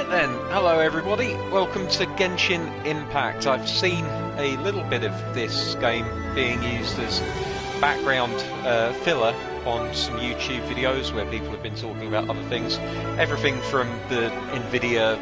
Right then, hello everybody, welcome to Genshin Impact. I've seen a little bit of this game being used as background filler on some YouTube videos where people have been talking about other things. Everything from the Nvidia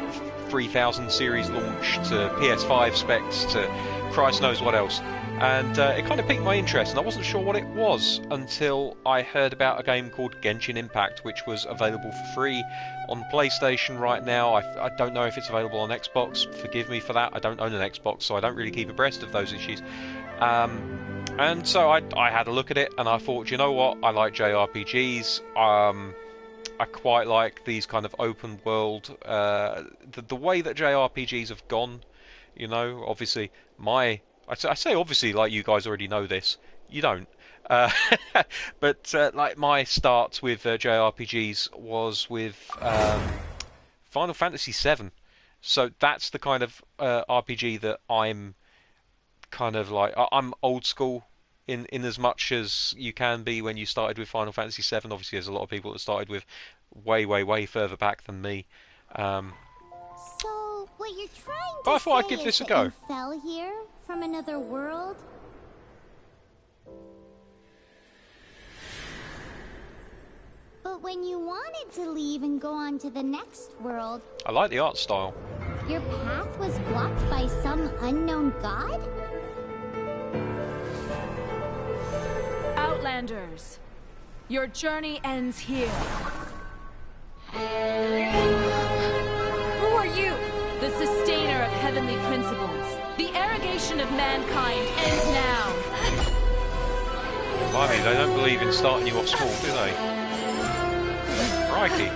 3000 series launch to PS5 specs to Christ knows what else. And it kind of piqued my interest, and I wasn't sure what it was until I heard about a game called Genshin Impact, which was available for free on PlayStation right now. I don't know if it's available on Xbox, forgive me for that, I don't own an Xbox, so I don't really keep abreast of those issues. And so I had a look at it, and I thought, you know what, I like JRPGs, I quite like these kind of open world, the way that JRPGs have gone, you know, obviously I say obviously like you guys already know this, you don't. But like my start with JRPGs was with Final Fantasy VII. So that's the kind of RPG that I'm kind of like, I'm old school in as much as you can be when you started with Final Fantasy VII. Obviously there's a lot of people that started with way further back than me. So, what you're trying But I to thought I'd say give is this a that go. you fell here from another world? But when you wanted to leave and go on to the next world, I like the art style. your path was blocked by some unknown god? Outlanders, your journey ends here. Who are you? The sustainer of heavenly principles. The arrogation of mankind ends now. Blimey, they don't believe in starting you off small, do they? Crikey.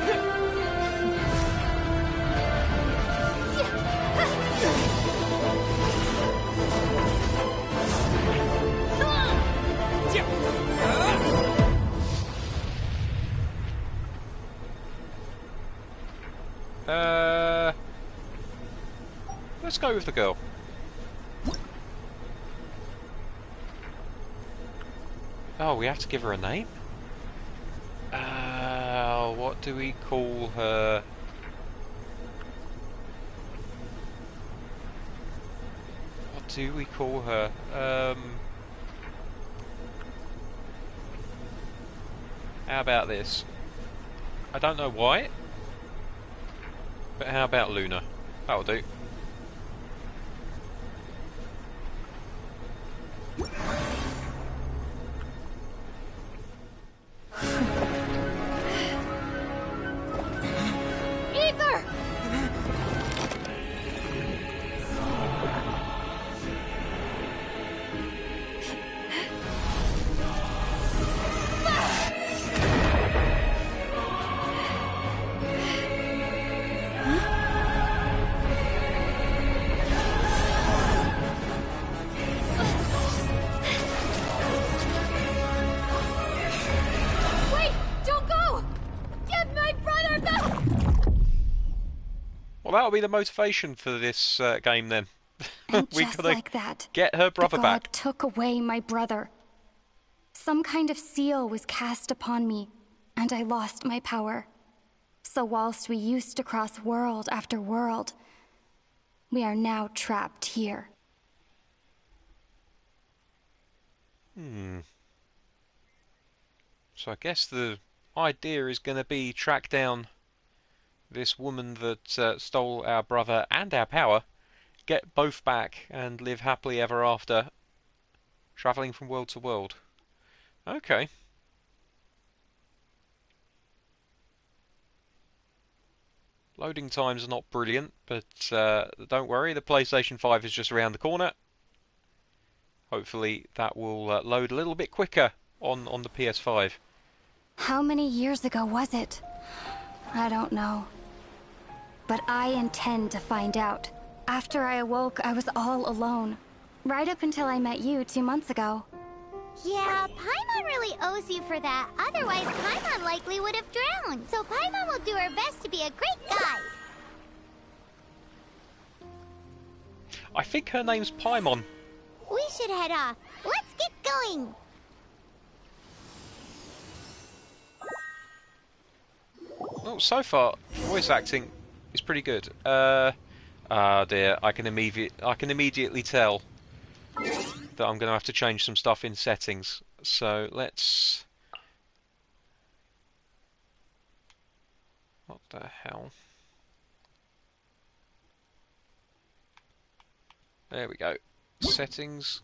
Let's go with the girl. Oh, we have to give her a name? What do we call her? What do we call her? How about this? I don't know why, but how about Luna? That'll do. Ether! Wait! Don't go! Get my brother back! Well, that'll be the motivation for this game then. And We just gotta like that, get her brother the god back. took away my brother. Some kind of seal was cast upon me, and I lost my power. So whilst we used to cross world after world, we are now trapped here. So I guess the idea is going to be track down this woman that stole our brother and our power, get both back, and live happily ever after, travelling from world to world. Okay. Loading times are not brilliant, but don't worry, the PlayStation 5 is just around the corner. Hopefully that will load a little bit quicker on the PS5. How many years ago was it? I don't know. But I intend to find out. After I awoke, I was all alone. Right up until I met you 2 months ago. Yeah, Paimon really owes you for that. Otherwise, Paimon likely would have drowned. So Paimon will do her best to be a great guide. I think her name's Paimon. We should head off. Let's get going. Well, so far, voice acting It's pretty good. Ah dear, I can immediately tell that I'm going to have to change some stuff in settings. So let's... What the hell? There we go. Settings.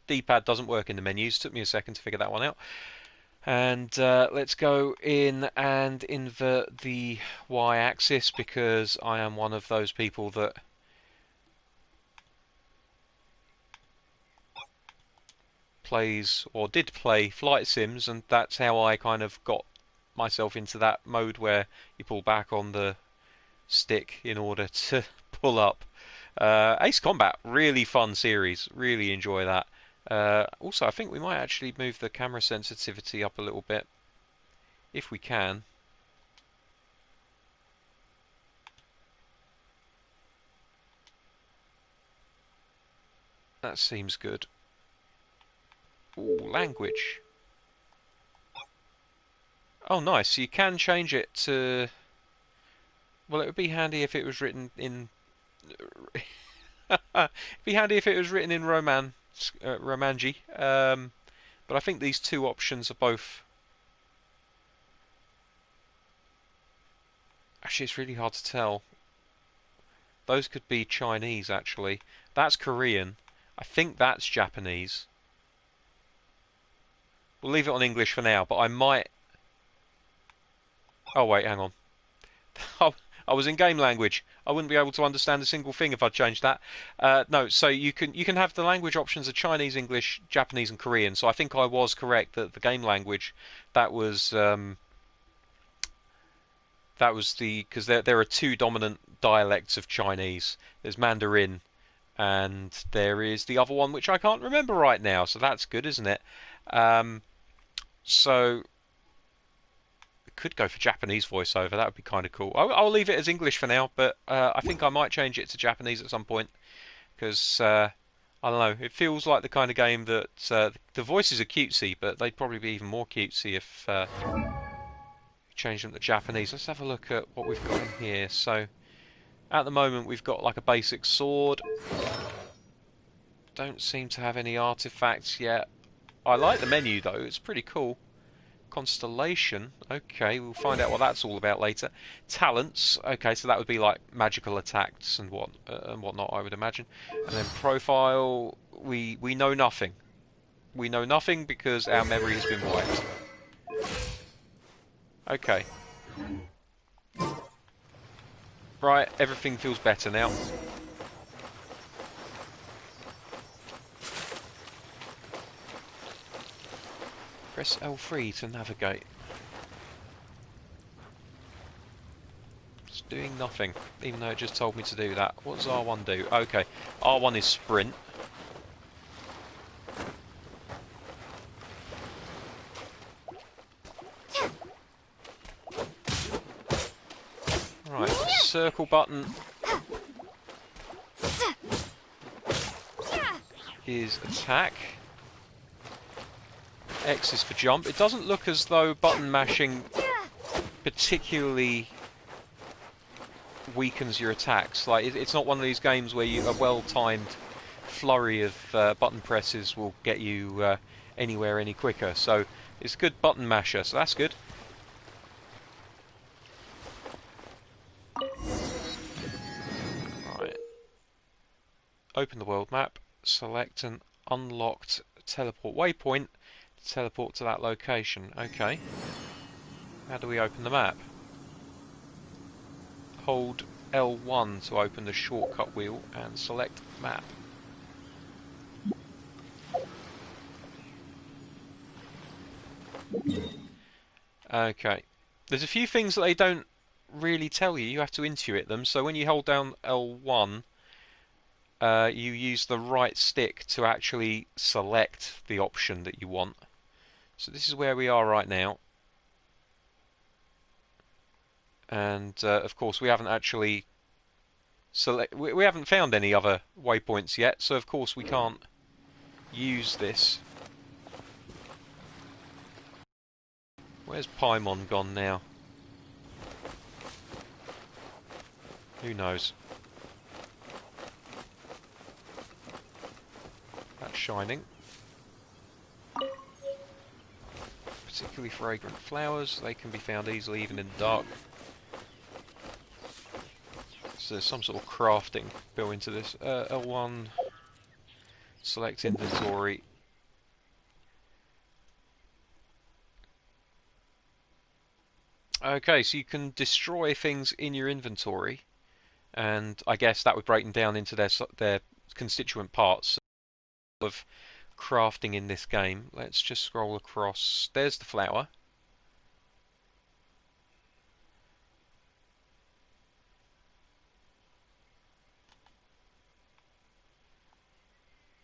D-pad doesn't work in the menus. Took me a second to figure that one out. And let's go in and invert the Y-axis, because I am one of those people that plays or did play flight sims, and that's how I kind of got myself into that mode where you pull back on the stick in order to pull up. Ace Combat, really fun series, really enjoy that. Also, I think we might actually move the camera sensitivity up a little bit, if we can. That seems good. Ooh, language. Oh, nice. So you can change it to... Well, it would be handy if it was written in... It'd be handy if it was written in Romanji. But I think these two options are both... Actually, it's really hard to tell. Those could be Chinese, actually. That's Korean. I think that's Japanese. We'll leave it on English for now, but I might... Oh, wait, hang on. I was in game language. I wouldn't be able to understand a single thing if I changed that. No, so you can have the language options of Chinese, English, Japanese, and Korean. So I think I was correct that the game language, that was the, because there are two dominant dialects of Chinese. There's Mandarin, and there is the other one which I can't remember right now. So that's good, isn't it? So could go for Japanese voiceover. That would be kind of cool. I'll leave it as English for now, but I think I might change it to Japanese at some point, because I don't know. It feels like the kind of game that the voices are cutesy, but they'd probably be even more cutesy if you change them to Japanese. Let's have a look at what we've got in here. So at the moment we've got like a basic sword. Don't seem to have any artifacts yet. I like the menu though. It's pretty cool. Constellation, okay, we'll find out what that's all about later. Talents, okay, so that would be like magical attacks and whatnot, I would imagine. And then profile, we know nothing. We know nothing because our memory has been wiped. Okay. Right, everything feels better now. Press L3 to navigate. It's doing nothing, even though it just told me to do that. What does R1 do? Okay, R1 is sprint. Right, circle button is attack. X is for jump. It doesn't look as though button mashing particularly weakens your attacks. Like it's not one of these games where a well-timed flurry of button presses will get you anywhere any quicker. So it's a good button masher, so that's good. Right. Open the world map. Select an unlocked teleport waypoint. Teleport to that location. Okay. How do we open the map? Hold L1 to open the shortcut wheel and select map. Okay. There's a few things that they don't really tell you. You have to intuit them. So when you hold down L1, you use the right stick to actually select the option that you want. So this is where we are right now. And of course we haven't actually we haven't found any other waypoints yet, so of course we can't use this. Where's Paimon gone now? Who knows? That's shining. Particularly fragrant flowers, they can be found easily even in the dark. So there's some sort of crafting built into this. L1, select inventory. Okay, so you can destroy things in your inventory, and I guess that would break them down into their constituent parts of crafting in this game. Let's just scroll across. There's the flower.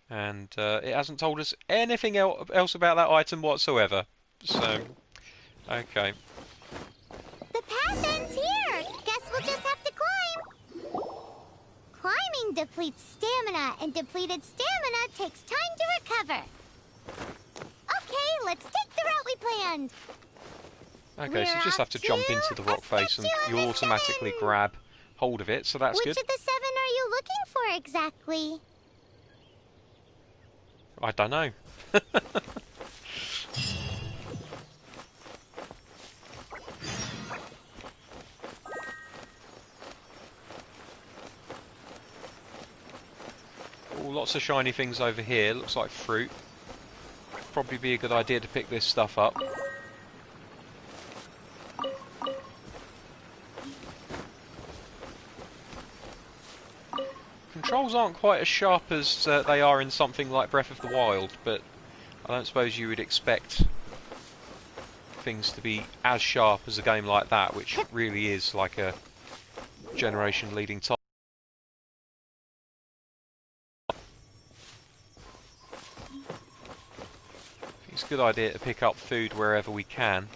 And it hasn't told us anything else about that item whatsoever. So, okay. The path ends here. Guess we'll just have to climb. Climbing depletes stamina, and depleted stamina takes time to recover. Okay, let's take the route we planned. Okay, so you just have to jump into the rock face and you'll automatically grab hold of it, so that's good. Which of the 7 are you looking for exactly? I don't know. Oh, lots of shiny things over here. Looks like fruit. Probably be a good idea to pick this stuff up. Controls aren't quite as sharp as they are in something like Breath of the Wild, but I don't suppose you would expect things to be as sharp as a game like that, which really is like a generation-leading title. It's a good idea to pick up food wherever we can,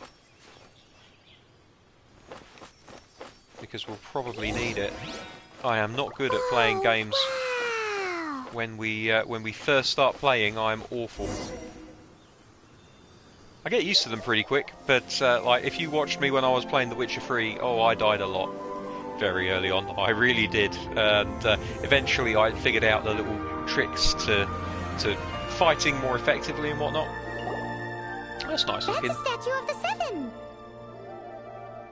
because we'll probably need it. I am not good at playing games. Wow. When we first start playing, I'm awful. I get used to them pretty quick, but like if you watched me when I was playing The Witcher 3, oh, I died a lot very early on. I really did, and eventually I figured out the little tricks to fighting more effectively and whatnot. That's nice looking. That's a statue of the 7.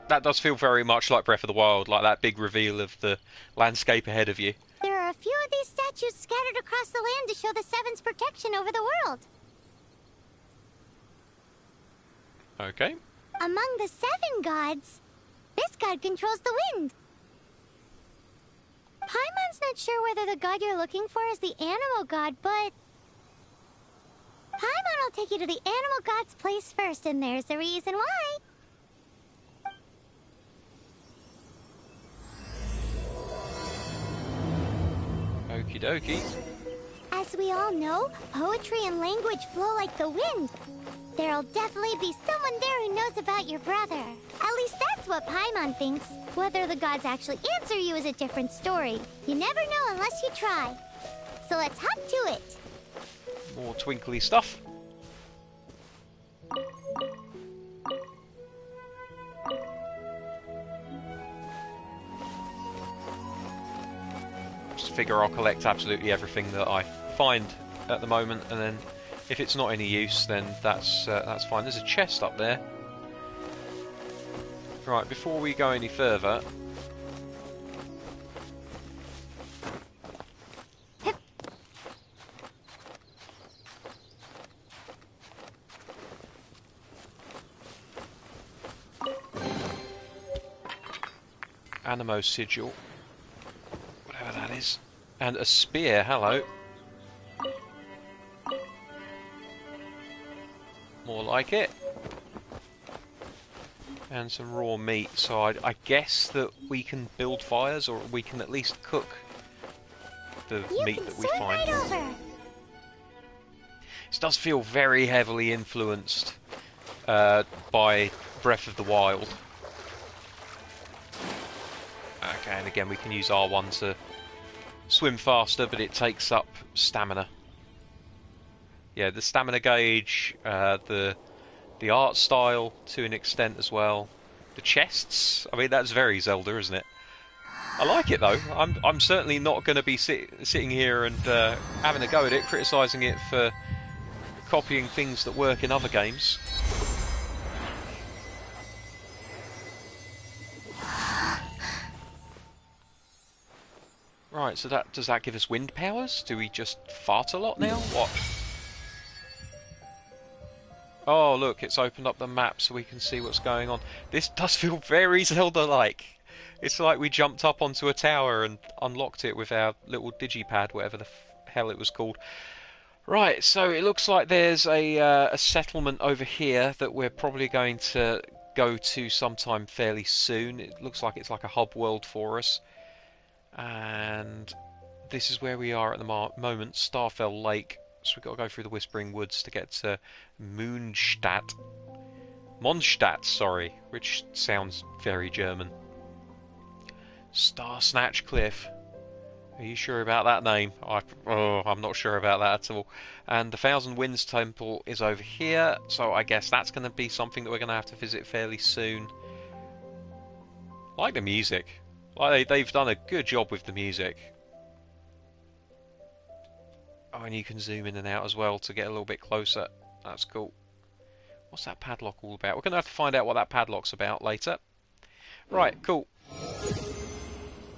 That does feel very much like Breath of the Wild, like that big reveal of the landscape ahead of you. There are a few of these statues scattered across the land to show the 7's protection over the world. Okay. Among the 7 gods, this god controls the wind. Paimon's not sure whether the god you're looking for is the animal god, but Paimon will take you to the animal god's place first, and there's the reason why. Okie dokie. As we all know, poetry and language flow like the wind. There'll definitely be someone there who knows about your brother. At least that's what Paimon thinks. Whether the gods actually answer you is a different story. You never know unless you try. So let's hop to it. More twinkly stuff. Just figure I'll collect absolutely everything that I find at the moment, and then if it's not any use, then that's fine. There's a chest up there. Right, before we go any further, Animo sigil, whatever that is, and a spear. Hello. More like it. And some raw meat, so I guess that we can build fires, or we can at least cook the meat that we find. Right over. This does feel very heavily influenced by Breath of the Wild. Okay, and again we can use R1 to swim faster, but it takes up stamina. Yeah, the stamina gauge, the art style to an extent as well. The chests, I mean that's very Zelda, isn't it? I like it though. I'm certainly not going to be sitting here and having a go at it, criticising it for copying things that work in other games. Right, so does that give us wind powers? Do we just fart a lot now? What? Oh look, it's opened up the map so we can see what's going on. This does feel very Zelda-like. It's like we jumped up onto a tower and unlocked it with our little digipad, whatever the hell it was called. Right, so it looks like there's a settlement over here that we're probably going to go to sometime fairly soon. It looks like it's like a hub world for us. And this is where we are at the moment, Starfell Lake. So we've got to go through the Whispering Woods to get to Mondstadt, sorry, which sounds very German. Star Snatch Cliff. Are you sure about that name? I'm not sure about that at all. And the Thousand Winds Temple is over here, so I guess that's going to be something that we're going to have to visit fairly soon. I like the music. Like they've done a good job with the music. Oh, and you can zoom in and out as well to get a little bit closer. That's cool. What's that padlock all about? We're going to have to find out what that padlock's about later. Right, cool.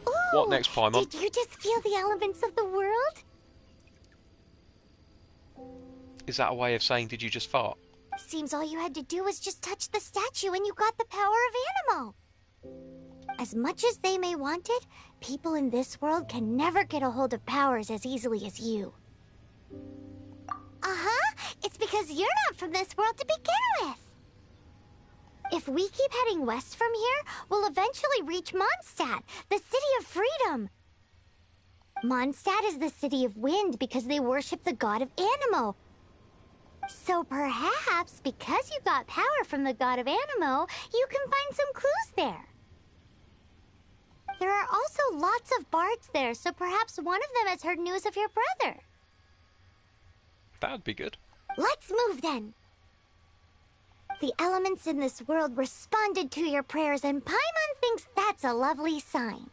Ooh, what next, Paimon? Did you just feel the elements of the world? Is that a way of saying, did you just fart? Seems all you had to do was just touch the statue and you got the power of Anemo. As much as they may want it, people in this world can never get a hold of powers as easily as you. Uh-huh. It's because you're not from this world to begin with. If we keep heading west from here, we'll eventually reach Mondstadt, the city of freedom. Mondstadt is the city of wind because they worship the god of Anemo. So perhaps, because you got power from the god of Anemo, you can find some clues there. There are also lots of bards there, so perhaps one of them has heard news of your brother. That would be good. Let's move then. The elements in this world responded to your prayers, and Paimon thinks that's a lovely sign.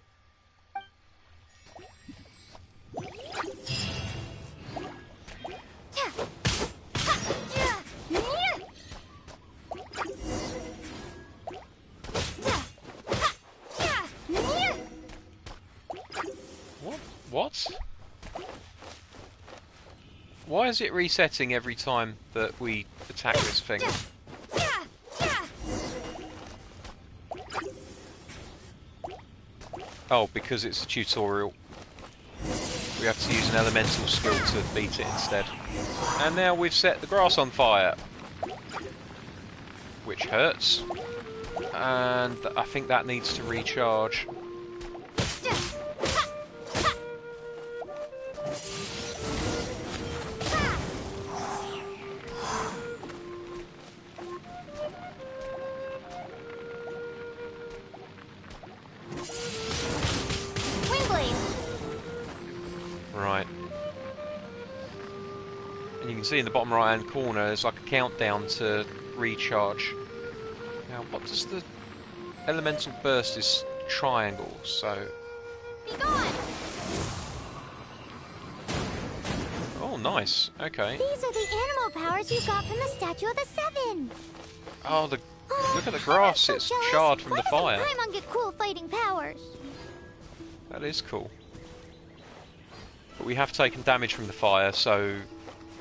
What? Why is it resetting every time that we attack this thing? Oh, because it's a tutorial. We have to use an elemental skill to beat it instead. And now we've set the grass on fire. Which hurts. And I think that needs to recharge. Right. And you can see in the bottom right hand corner there's like a countdown to recharge. Now what does the elemental burst is triangle, so Be gone! oh nice, okay. These are the animal powers you got from the Statue of the Seven. Oh, look at the grass, I'm it's so jealous. charred from Why the fire. doesn't Paimon get cool fighting powers? That is cool. But we have taken damage from the fire, so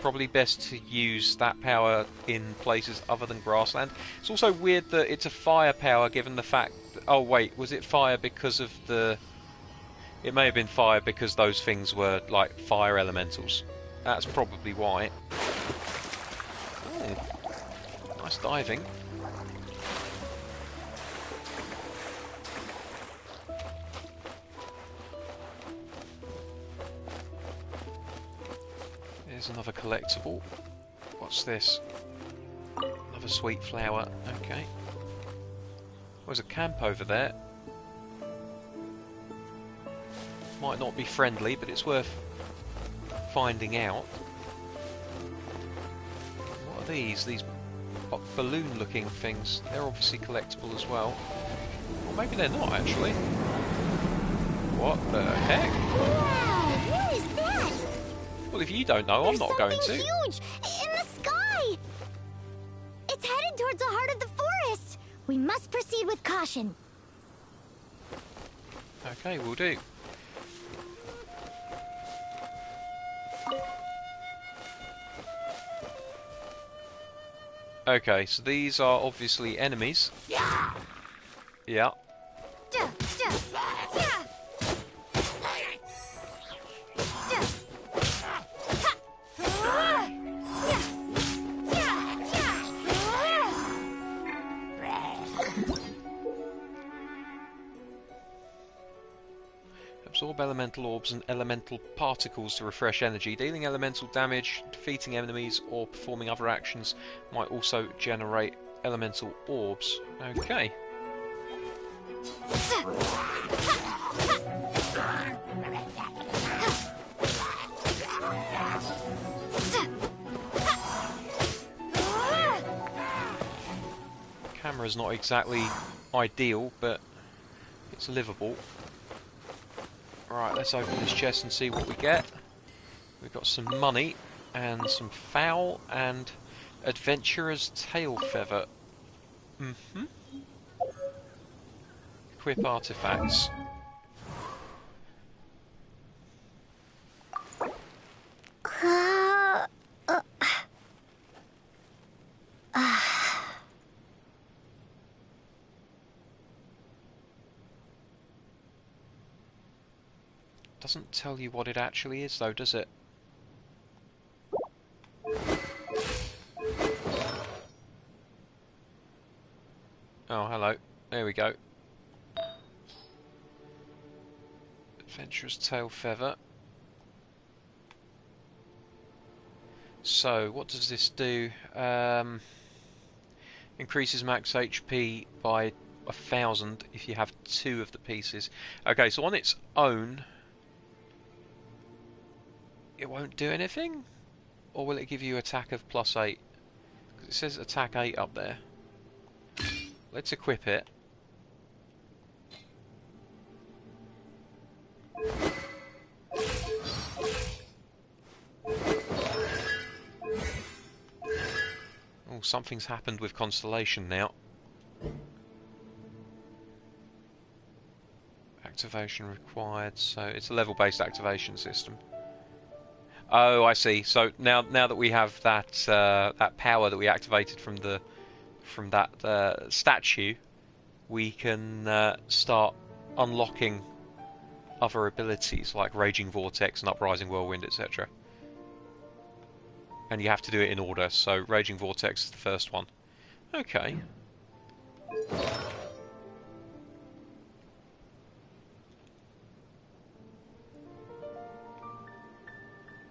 probably best to use that power in places other than grassland. It's also weird that it's a fire power given the fact that, oh wait, was it fire because of the... It may have been fire because those things were like fire elementals. That's probably why. Oh, nice diving. There's another collectible. What's this? Another sweet flower. Okay. There's a camp over there. Might not be friendly, but it's worth finding out. What are these? These balloon-looking things. They're obviously collectible as well. Or maybe they're not, actually. What the heck? Wow, what is that? Well, if you don't know, I'm not going to. There's something huge in the sky. It's headed towards the heart of the forest. We must proceed with caution. Okay, we'll do. Okay, so these are obviously enemies. Yeah. Yeah. Absorb elemental orbs and elemental particles to refresh energy. Dealing elemental damage, defeating enemies, or performing other actions might also generate elemental orbs. Okay. Camera's not exactly ideal, but it's livable. Right, let's open this chest and see what we get. We've got some money, and some fowl, and adventurer's tail feather. Equip artifacts. Doesn't tell you what it actually is though, does it? Oh, hello. There we go. Adventurer's tail feather. So, what does this do? Increases max HP by 1,000 if you have 2 of the pieces. Okay, so on its own, it won't do anything? Or will it give you attack of +8? Because it says attack 8 up there. Let's equip it. Oh, something's happened with Constellation now. Activation required, so it's a level-based activation system. Oh, I see. So now that we have that that power that we activated from that statue, we can start unlocking other abilities like Raging Vortex and Uprising Whirlwind, etc. And you have to do it in order. So Raging Vortex is the first one. Okay.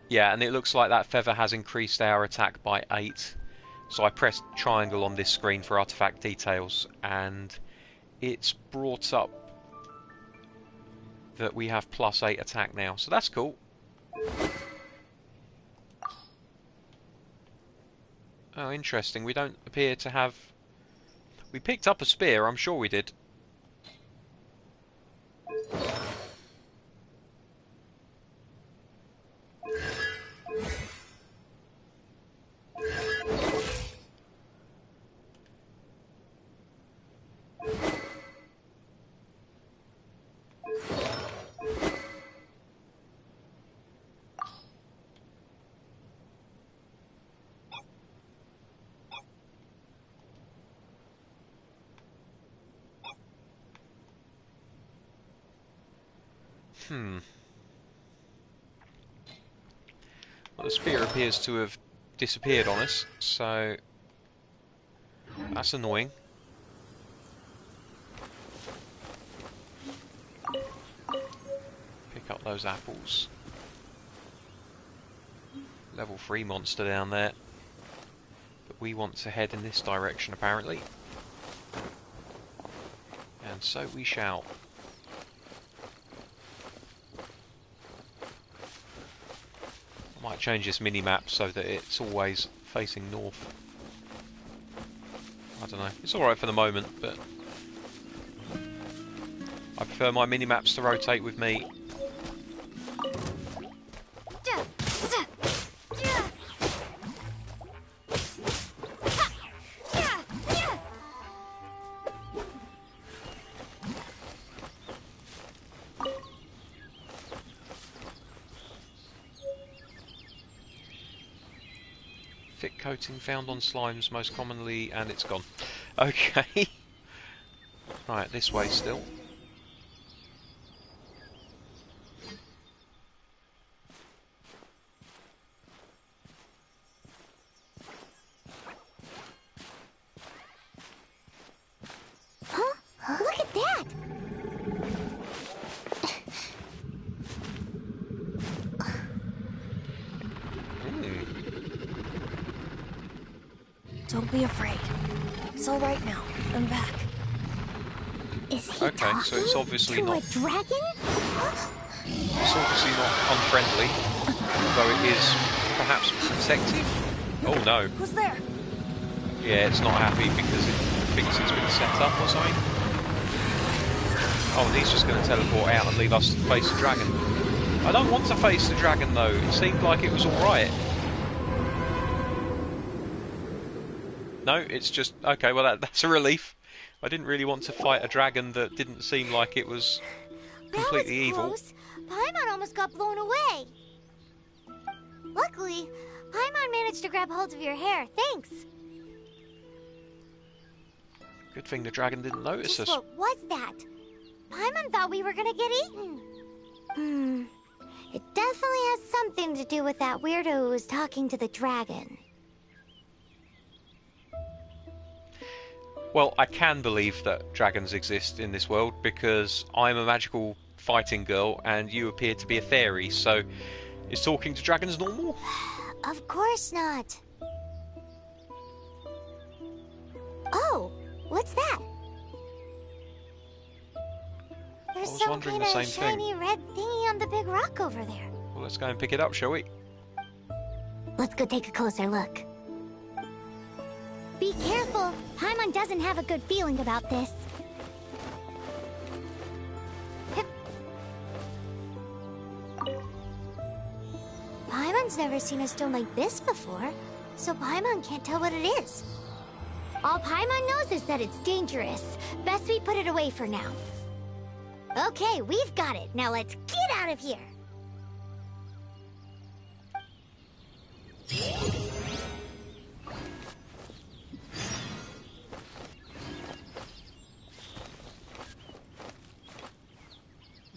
Yeah, and it looks like that feather has increased our attack by 8. So I pressed triangle on this screen for artifact details, and it's brought up that we have +8 attack now. So that's cool. Oh, interesting. We don't appear to have... We picked up a spear, I'm sure we did. Well, the spear appears to have disappeared on us, so that's annoying. Pick up those apples. Level 3 monster down there. But we want to head in this direction, apparently. And so we shall. I might change this mini-map so that it's always facing north. I don't know. It's alright for the moment, but I prefer my mini-maps to rotate with me. Thick coating found on slimes most commonly, and it's gone. Okay. Right, this way still. Huh? Look at that! Don't be afraid. It's all right now. I'm back. Is he Okay, so it's talking obviously to not. a dragon? It's obviously not unfriendly, although it is perhaps protective. Oh no. Who's there? Yeah, it's not happy because it thinks it's been set up or something. Oh, and he's just going to teleport out and leave us to face the dragon. I don't want to face the dragon though. It seemed like it was alright. No, it's just... Okay, well that's a relief. I didn't really want to fight a dragon that didn't seem like it was completely evil. Close. Paimon almost got blown away. Luckily, Paimon managed to grab hold of your hair. Thanks. Good thing the dragon didn't notice us. What was that? Paimon thought we were gonna get eaten. It definitely has something to do with that weirdo who was talking to the dragon. Well, I can believe that dragons exist in this world because I'm a magical fighting girl and you appear to be a fairy, so is talking to dragons normal? Of course not. Oh, what's that? There's some wondering kind the of same thing. shiny red thingy on the big rock over there. Well, let's go and pick it up, shall we? Let's go take a closer look. Be careful. Paimon doesn't have a good feeling about this. Paimon's never seen a stone like this before, so Paimon can't tell what it is. All Paimon knows is that it's dangerous. Best we put it away for now. Okay, we've got it. Now let's get out of here.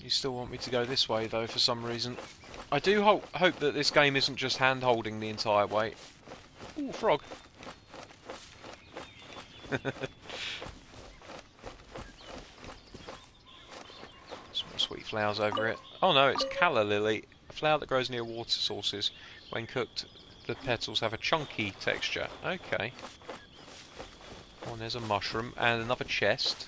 You still want me to go this way, though, for some reason. I do hope that this game isn't just hand-holding the entire way. Ooh, frog. Some sweet flowers over it. Oh no, it's calla lily, a flower that grows near water sources. When cooked, the petals have a chunky texture. Okay. Oh, and there's a mushroom and another chest.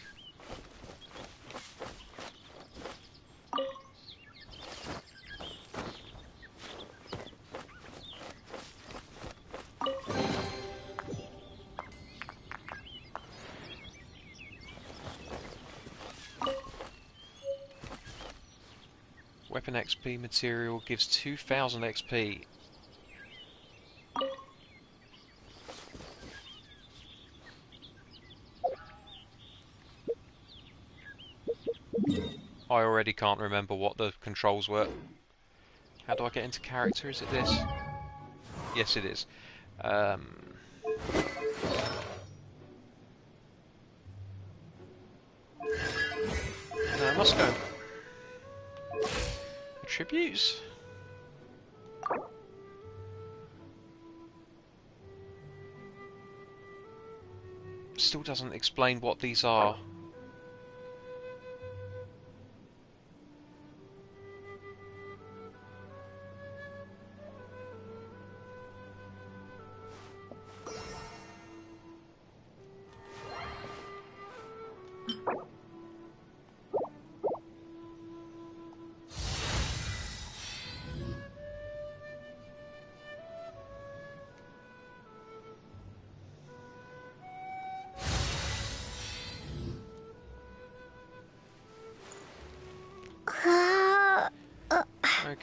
Weapon XP material gives 2000 XP. I already can't remember what the controls were. How do I get into character? Is it this? Yes, it is. No, I must go. Attributes? Still doesn't explain what these are.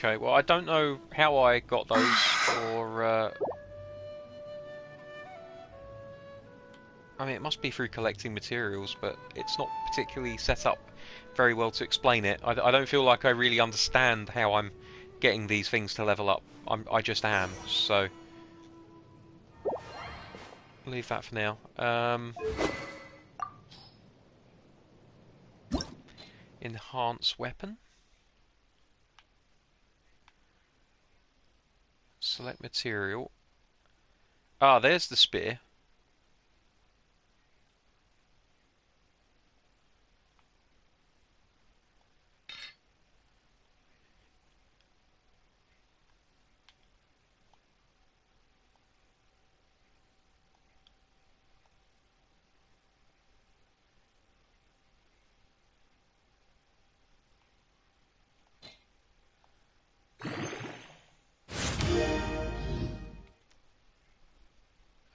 Okay, well, I don't know how I got those, or... I mean, it must be through collecting materials, but it's not particularly set up very well to explain it. I don't feel like I really understand how I'm getting these things to level up. I just am, so... leave that for now. Enhance weapon. Select material. Ah, there's the spear.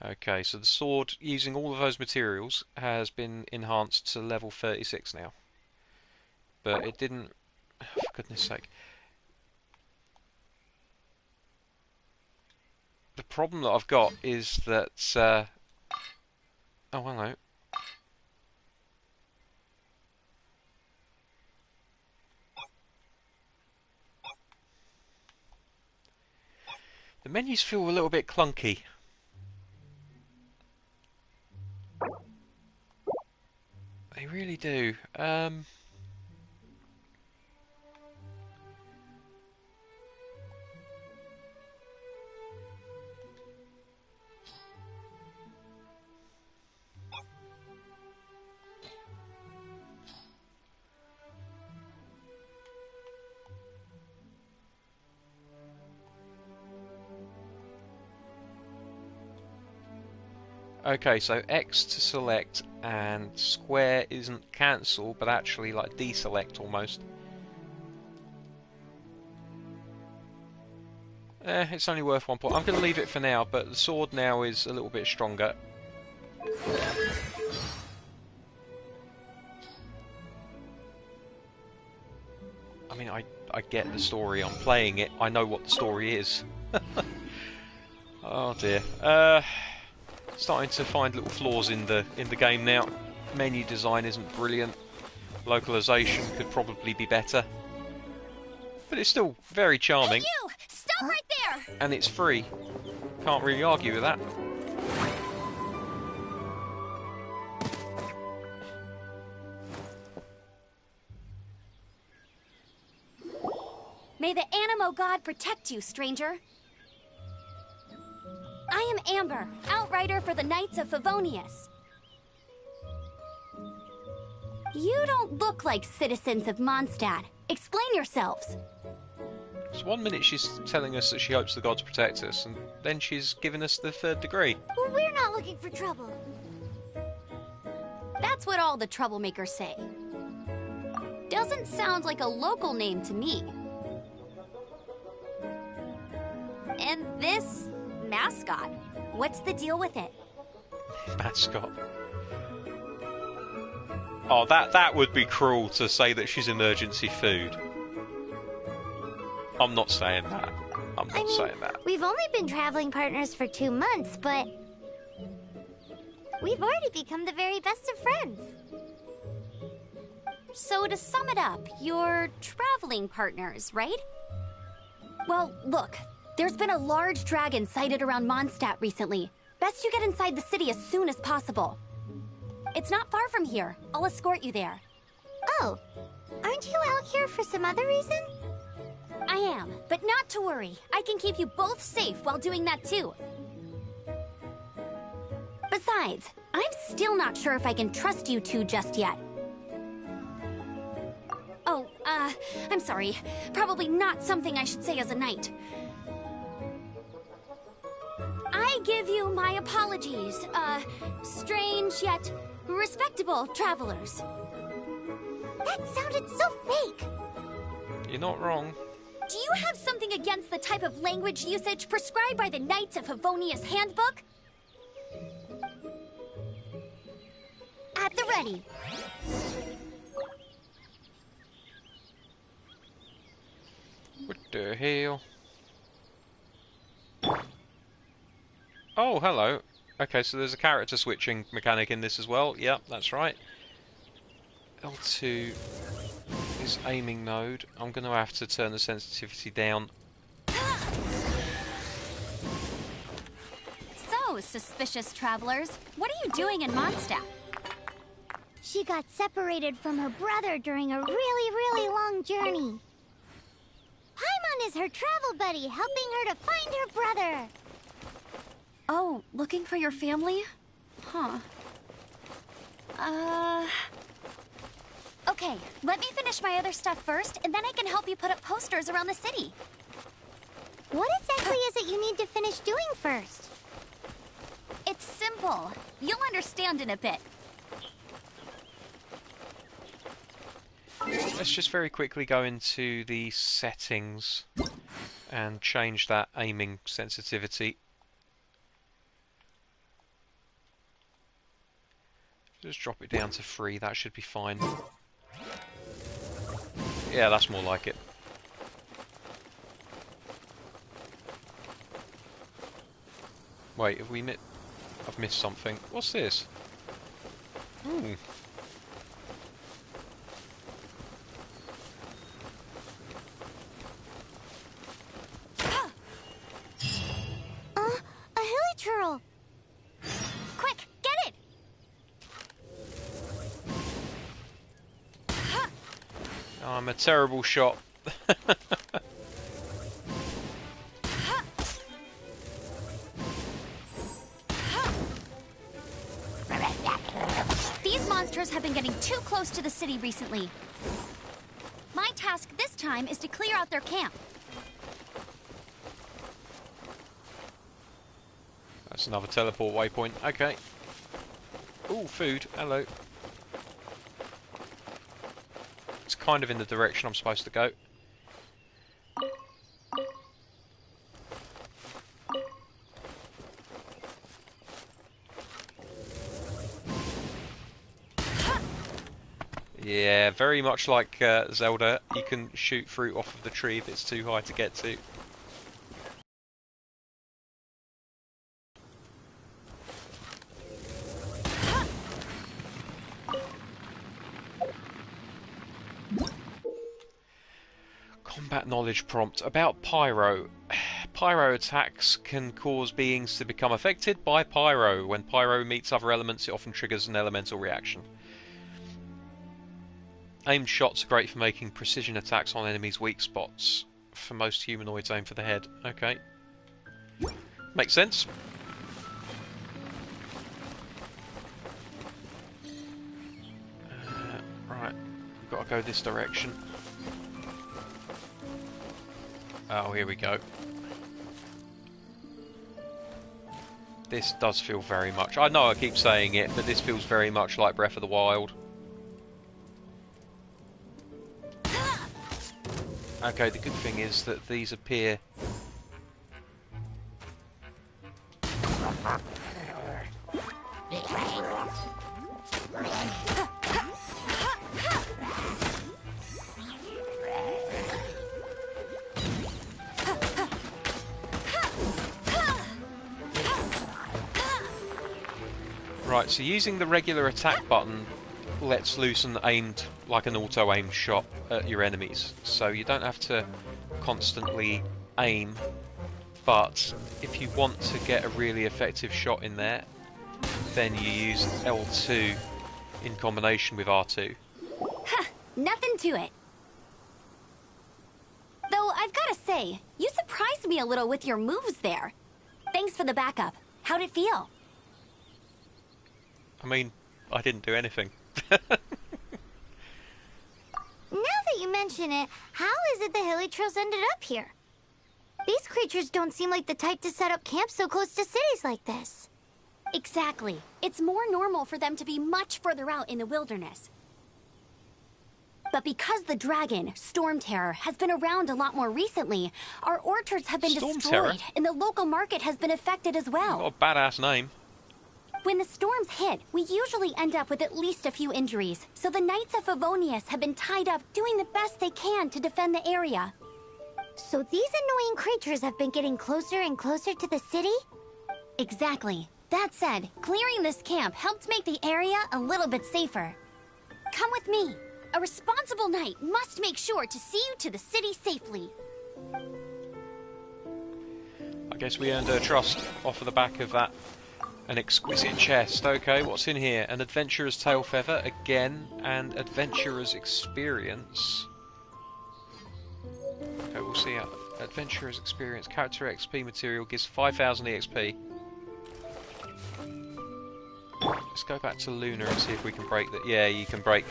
Okay, so the sword, using all of those materials, has been enhanced to level 36 now. But it didn't... for goodness sake. The problem that I've got is that... oh, hello. The menus feel a little bit clunky. They really do. Okay, so X to select and square isn't cancel, but actually like deselect almost. It's only worth 1 point. I'm going to leave it for now, but the sword now is a little bit stronger. I mean, I get the story. I'm playing it. I know what the story is. Oh dear. Starting to find little flaws in the game now. Menu design isn't brilliant. Localization could probably be better, but it's still very charming. Hey you! Stop right there! And it's free. Can't really argue with that. May the Animo God protect you, stranger. I am Amber, outrider for the Knights of Favonius. You don't look like citizens of Mondstadt. Explain yourselves. So 1 minute she's telling us that she hopes the gods protect us, and then she's giving us the 3rd degree. Well, we're not looking for trouble. That's what all the troublemakers say. Doesn't sound like a local name to me. And this mascot, what's the deal with it? Mascot. Oh, that would be cruel to say that she's emergency food. I'm not saying that. I'm not saying that. We've only been traveling partners for 2 months, but we've already become the very best of friends. So to sum it up, you're traveling partners, right? Well, look, there's been a large dragon sighted around Mondstadt recently. Best you get inside the city as soon as possible. It's not far from here. I'll escort you there. Oh, aren't you out here for some other reason? I am, but not to worry. I can keep you both safe while doing that too. Besides, I'm still not sure if I can trust you two just yet. Oh, I'm sorry. Probably not something I should say as a knight. I give you my apologies, strange yet respectable travelers. That sounded so fake. You're not wrong. Do you have something against the type of language usage prescribed by the Knights of Favonius Handbook? At the ready. What the... heal. Oh, hello. Okay, so there's a character switching mechanic in this as well. Yep, that's right. L2 is aiming node. I'm going to have to turn the sensitivity down. So, suspicious travelers, what are you doing in Mondstadt? She got separated from her brother during a really long journey. Paimon is her travel buddy, helping her to find her brother. Oh, looking for your family? Huh. Okay, let me finish my other stuff first, and then I can help you put up posters around the city. What exactly is it you need to finish doing first? It's simple. You'll understand in a bit. Let's just very quickly go into the settings and change that aiming sensitivity. Just drop it down to 3, that should be fine. Yeah, that's more like it. Wait, have we I've missed something. What's this? Ooh. A hilichurl. Quick, get it! Oh, I'm a terrible shot. These monsters have been getting too close to the city recently. My task this time is to clear out their camp. That's another teleport waypoint. Okay. Ooh, food. Hello. It's kind of in the direction I'm supposed to go. Yeah, very much like Zelda, you can shoot fruit off of the tree if it's too high to get to. Combat knowledge prompt about pyro. Pyro attacks can cause beings to become affected by pyro. When pyro meets other elements, it often triggers an elemental reaction. Aimed shots are great for making precision attacks on enemies' weak spots. For most humanoids, aim for the head. Okay. Makes sense. Right, we've got to go this direction. Oh, here we go. This does feel very much... I know I keep saying it, but this feels very much like Breath of the Wild. Okay, the good thing is that these appear... Right, so using the regular attack button lets loose an aimed, like an auto-aimed shot at your enemies. So you don't have to constantly aim, but if you want to get a really effective shot in there, then you use L2 in combination with R2. Huh, nothing to it. Though I've gotta say, you surprised me a little with your moves there. Thanks for the backup. How'd it feel? I mean, I didn't do anything. Now that you mention it, how is it the hilichurls ended up here? These creatures don't seem like the type to set up camp so close to cities like this. Exactly. It's more normal for them to be much further out in the wilderness. But because the dragon, Storm Terror, has been around a lot more recently, our orchards have been Storm destroyed, Terror? and the local market has been affected as well. Got a badass name. When the storms hit, we usually end up with at least a few injuries, so the Knights of Favonius have been tied up doing the best they can to defend the area. So these annoying creatures have been getting closer and closer to the city? Exactly. That said, clearing this camp helped make the area a little bit safer. Come with me. A responsible knight must make sure to see you to the city safely. I guess we earned her trust off of the back of that. An exquisite chest. Okay, what's in here? An adventurer's tail feather again, and adventurer's experience. Okay, we'll see. Adventurer's experience. Character XP material gives 5,000 EXP. Let's go back to Luna and see if we can break that. Yeah, you can break.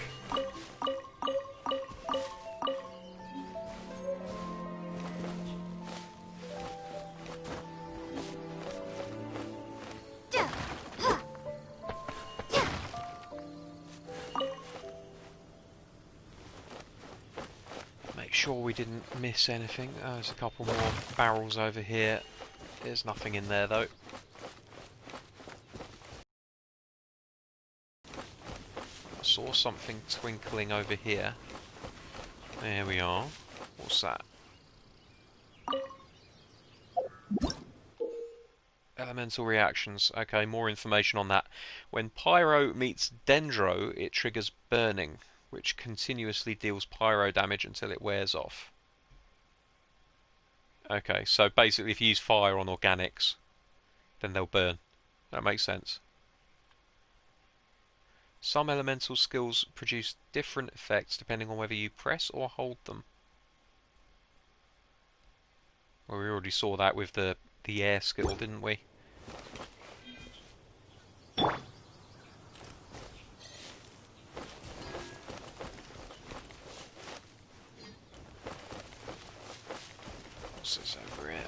Sure we didn't miss anything. There's a couple more barrels over here. There's nothing in there though. I saw something twinkling over here. There we are. What's that? Elemental reactions. Okay, more information on that. When Pyro meets Dendro, it triggers burning, which continuously deals pyro damage until it wears off. Okay, so basically if you use fire on organics, then they'll burn. That makes sense. Some elemental skills produce different effects depending on whether you press or hold them. Well, we already saw that with the air skill, didn't we? What's this over here?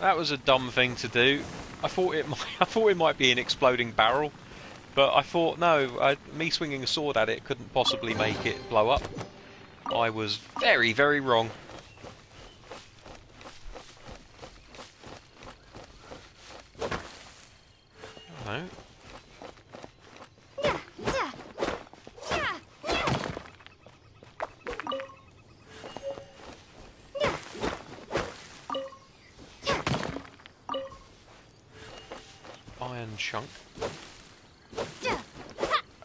That was a dumb thing to do. I thought it might be an exploding barrel, but I thought no. Me swinging a sword at it couldn't possibly make it blow up. I was very, very wrong. No. Iron chunk.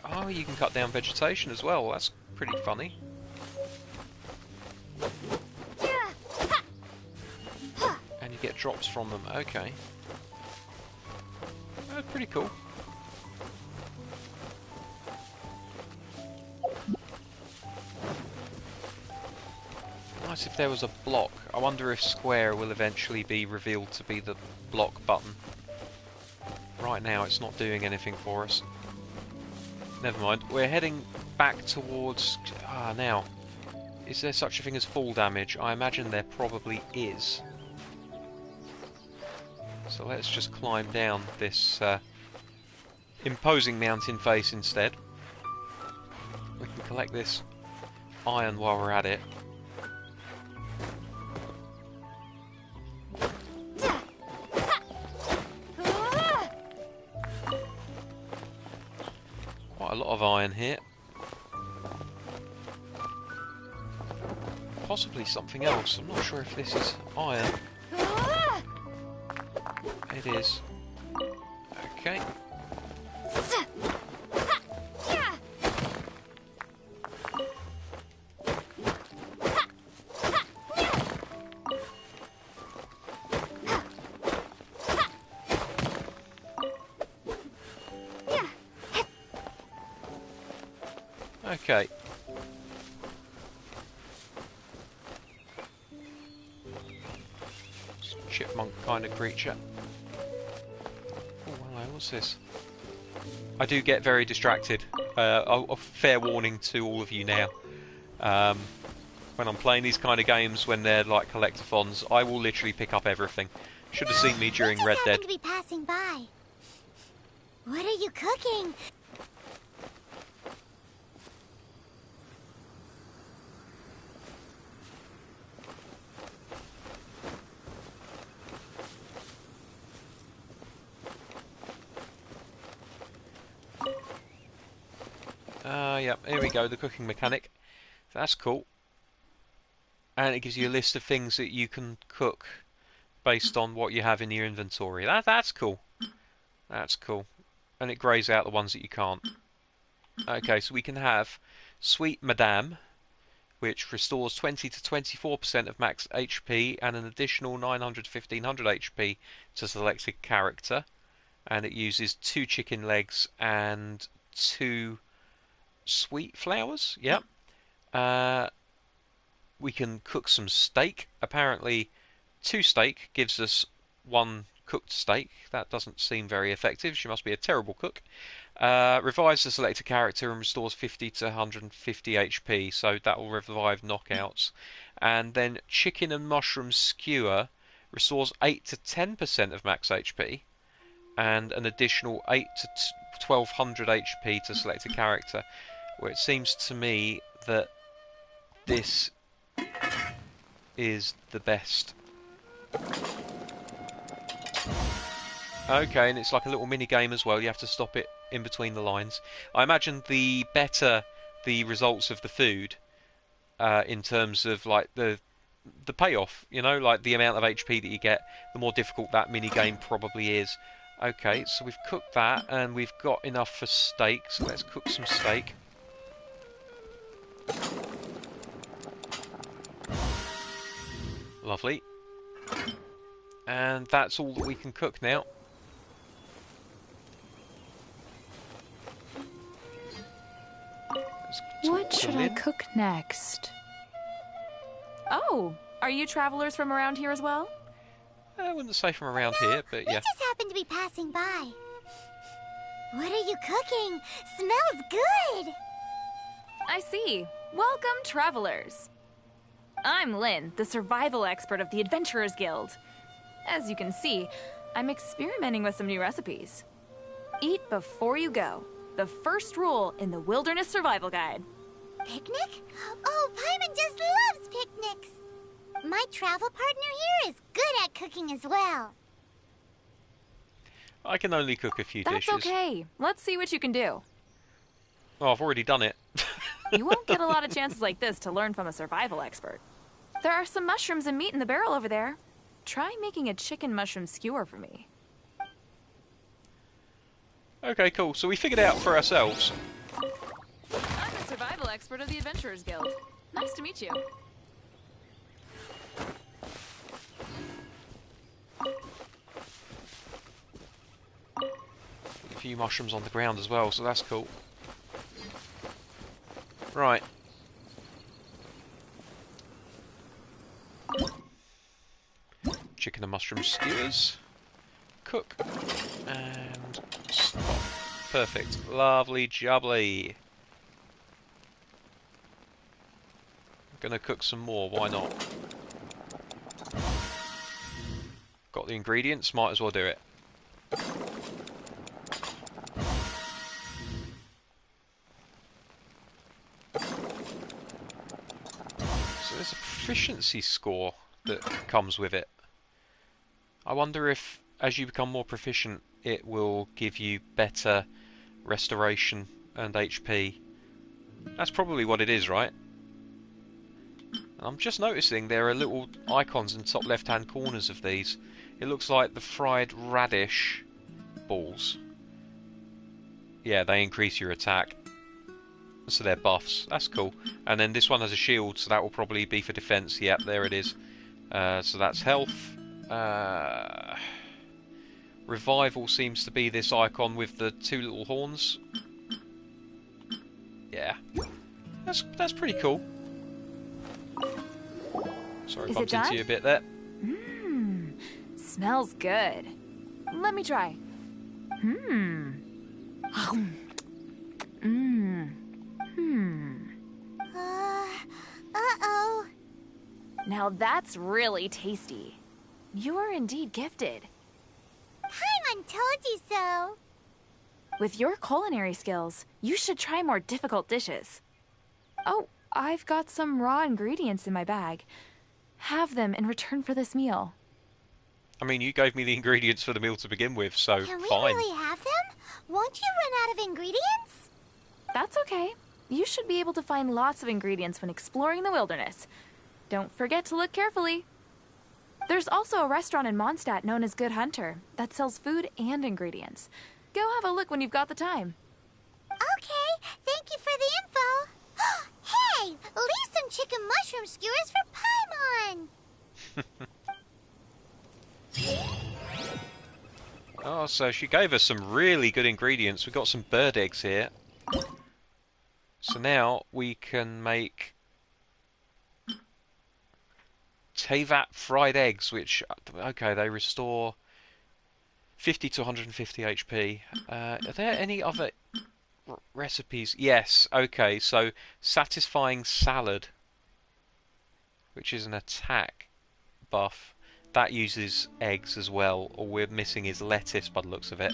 Oh, you can cut down vegetation as well. That's pretty funny. And you get drops from them. Okay. Pretty cool. Nice if there was a block. I wonder if square will eventually be revealed to be the block button. Right now it's not doing anything for us. Never mind. We're heading back towards... now. Is there such a thing as fall damage? I imagine there probably is. So let's just climb down this imposing mountain face instead. We can collect this iron while we're at it. Quite a lot of iron here. possibly something else. I'm not sure if this is iron. It is. Okay. Okay. Chipmunk kind of creature. Oh, hello, what's this? I do get very distracted. A fair warning to all of you now. When I'm playing these kind of games, when they're like collectathons, I will literally pick up everything. Should have seen me during Red Dead. To be passing by. What are you cooking? Yeah, here we go, the cooking mechanic. That's cool. And it gives you a list of things that you can cook based on what you have in your inventory. That's cool. That's cool. And it greys out the ones that you can't. Okay, so we can have Sweet Madame, which restores 20 to 24% of max HP and an additional 900 to 1500 HP to selected character. And it uses 2 chicken legs and 2 sweet flowers. Yep. We can cook some steak. Apparently 2 steak gives us 1 cooked steak. That doesn't seem very effective. She must be a terrible cook. Revives the selected character and restores 50 to 150 HP, so that will revive knockouts. And then chicken and mushroom skewer restores 8 to 10% of max HP and an additional 8 to 1200 HP to select a character, where it seems to me that this is the best. Okay, and it's like a little mini game as well. You have to stop it in between the lines. I imagine the better the results of the food, in terms of like the payoff, you know, like the amount of HP that you get, the more difficult that mini game probably is. Okay, so we've cooked that, and we've got enough for steak, so let's cook some steak. Lovely. And that's all that we can cook now. What should I cook next? Oh, are you travelers from around here as well? I wouldn't say from around here, but yeah. We just happened to be passing by. What are you cooking? Smells good! I see. Welcome, travelers. I'm Lynn, the survival expert of the Adventurers Guild. As you can see, I'm experimenting with some new recipes. Eat before you go. The first rule in the Wilderness Survival Guide. Picnic? Oh, Paimon just loves picnics! My travel partner here is good at cooking as well. I can only cook a few That's dishes. okay. Let's see what you can do. Oh, I've already done it. You won't get a lot of chances like this to learn from a survival expert. There are some mushrooms and meat in the barrel over there. Try making a chicken mushroom skewer for me. Okay, cool. So we figured it out for ourselves. I'm the survival expert of the Adventurers Guild. Nice to meet you. A few mushrooms on the ground as well, so that's cool. Right. Chicken and mushroom skewers. Cook. And stop. Perfect. Lovely jubbly. I'm gonna cook some more, why not? Got the ingredients, might as well do it. So there's a proficiency score that comes with it. I wonder if, as you become more proficient, it will give you better restoration and HP. That's probably what it is, right? I'm just noticing there are little icons in the top left-hand corners of these. It looks like the fried radish balls. Yeah, they increase your attack. So they're buffs. That's cool. And then this one has a shield, so that will probably be for defense. Yep, there it is. So that's health. Revival seems to be this icon with the two little horns. Yeah. That's pretty cool. Sorry, Is bumped it into done? you a bit there. Smells good. Let me try. Uh-oh. Now that's really tasty. You're indeed gifted. Paimon told you so. With your culinary skills, you should try more difficult dishes. Oh, I've got some raw ingredients in my bag. Have them in return for this meal. I mean, you gave me the ingredients for the meal to begin with, so Can we fine. really have them? Won't you run out of ingredients? That's okay. You should be able to find lots of ingredients when exploring the wilderness. Don't forget to look carefully. There's also a restaurant in Mondstadt known as Good Hunter that sells food and ingredients. Go have a look when you've got the time. Okay, thank you for the info. Hey, leave some chicken mushroom skewers for Paimon. Oh, so she gave us some really good ingredients. We've got some bird eggs here. So now we can make Tevat fried eggs, which, okay, they restore 50 to 150 HP. Are there any other recipes? Yes, okay, so satisfying salad, which is an attack buff. That uses eggs as well. All we're missing is lettuce by the looks of it.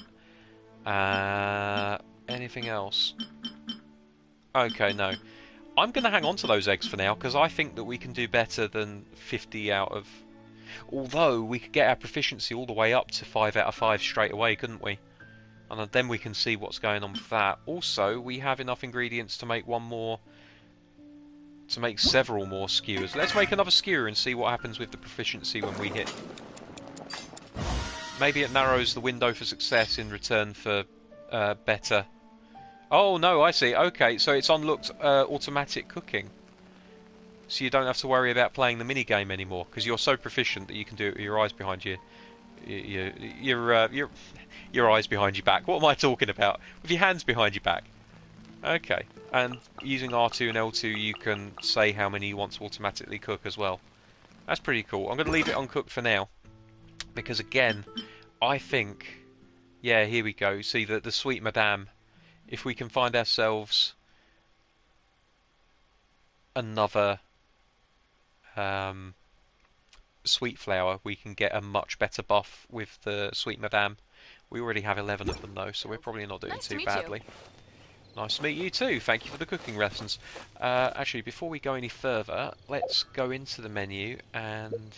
Anything else? Okay, no. I'm going to hang on to those eggs for now, because I think that we can do better than 50 out of... Although, we could get our proficiency all the way up to 5 out of 5 straight away, couldn't we? And then we can see what's going on with that. Also, we have enough ingredients to make one more... to make several more skewers. Let's make another skewer and see what happens with the proficiency when we hit. Maybe it narrows the window for success in return for better... Oh, no, I see. Okay, so it's unlocked automatic cooking. So you don't have to worry about playing the minigame anymore, because you're so proficient that you can do it with your eyes behind you. Your eyes behind your back. What am I talking about? With your hands behind your back. Okay, and using R2 and L2 you can say how many you want to automatically cook as well. That's pretty cool. I'm going to leave it uncooked for now, because again, I think... Yeah, here we go. See, the sweet madame... If we can find ourselves another sweet flower, we can get a much better buff with the sweet madame. We already have 11 of them though, so we're probably not doing too badly. Nice to meet you too. Thank you for the cooking lessons. Actually, before we go any further, let's go into the menu and...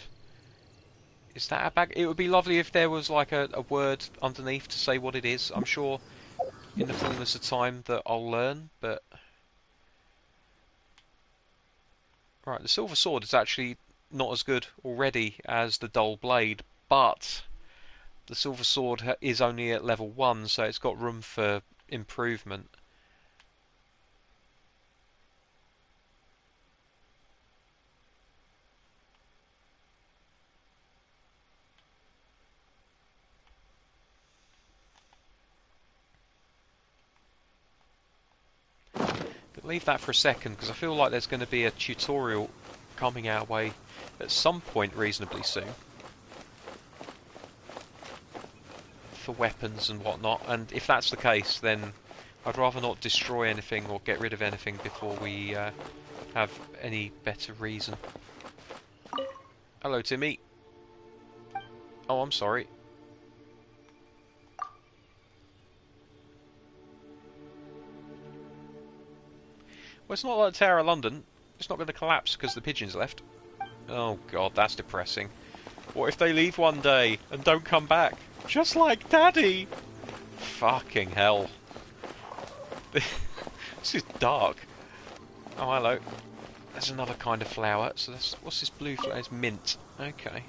Is that a bag? It would be lovely if there was like a word underneath to say what it is. I'm sure in the fullness of time that I'll learn, but... Right, the silver sword is actually not as good already as the dull blade, but the silver sword is only at level 1, so it's got room for improvement. Leave that for a second, because I feel like there's going to be a tutorial coming our way at some point reasonably soon for weapons and whatnot, and if that's the case, then I'd rather not destroy anything or get rid of anything before we have any better reason. Hello, Timmy. Oh, I'm sorry. Well, it's not like the Tower of London. It's not going to collapse because the pigeons left. Oh god, that's depressing. What if they leave one day and don't come back? Just like Daddy! Fucking hell. This is dark. Oh, hello. There's another kind of flower. So that's, what's this blue flower? It's mint. Okay.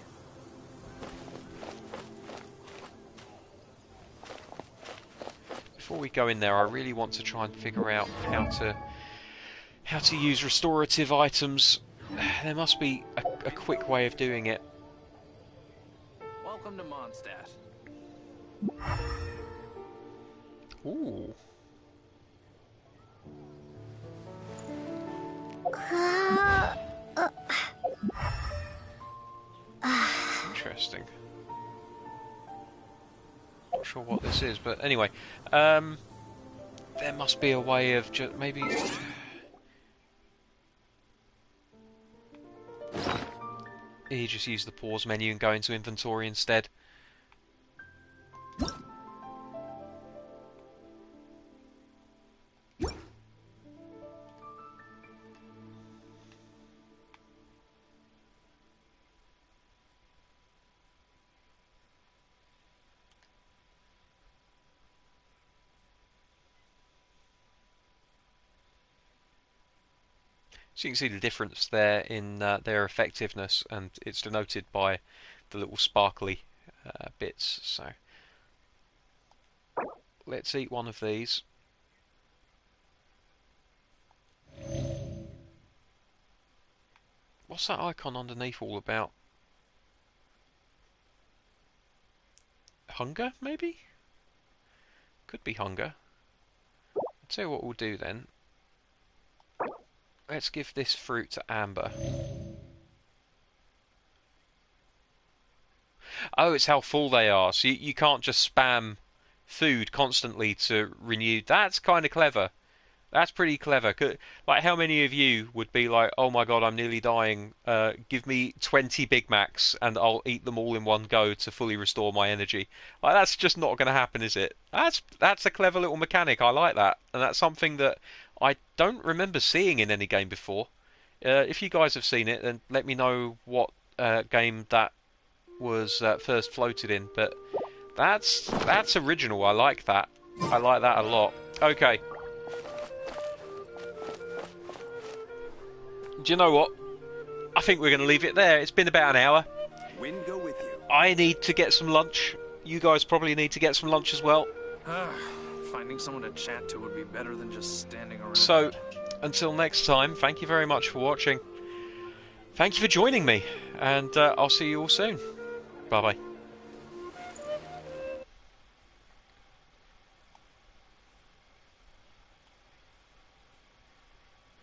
Before we go in there, I really want to try and figure out how to use restorative items. There must be a quick way of doing it. Welcome to Mondstadt. Ooh. Interesting. Not sure what this is, but anyway, there must be a way of just maybe. You just use the pause menu and go into inventory instead. So you can see the difference there in their effectiveness, and it's denoted by the little sparkly bits. So let's eat one of these. What's that icon underneath all about? Hunger, maybe? Could be hunger. I'll tell you what we'll do then. Let's give this fruit to Amber. Oh, it's how full they are. So you can't just spam food constantly to renew. That's kind of clever. That's pretty clever. Like, how many of you would be like, oh my god, I'm nearly dying. Give me 20 Big Macs and I'll eat them all in one go to fully restore my energy. Like, that's just not going to happen, is it? That's a clever little mechanic. I like that. And that's something that I don't remember seeing in any game before. If you guys have seen it, then let me know what game that was first floated in. But that's original. I like that. I like that a lot. Okay. Do you know what? I think we're going to leave it there. It's been about an hour. Wind go with you. I need to get some lunch. You guys probably need to get some lunch as well. Finding someone to chat to would be better than just standing around. So, until next time, thank you very much for watching. Thank you for joining me, and I'll see you all soon. Bye-bye.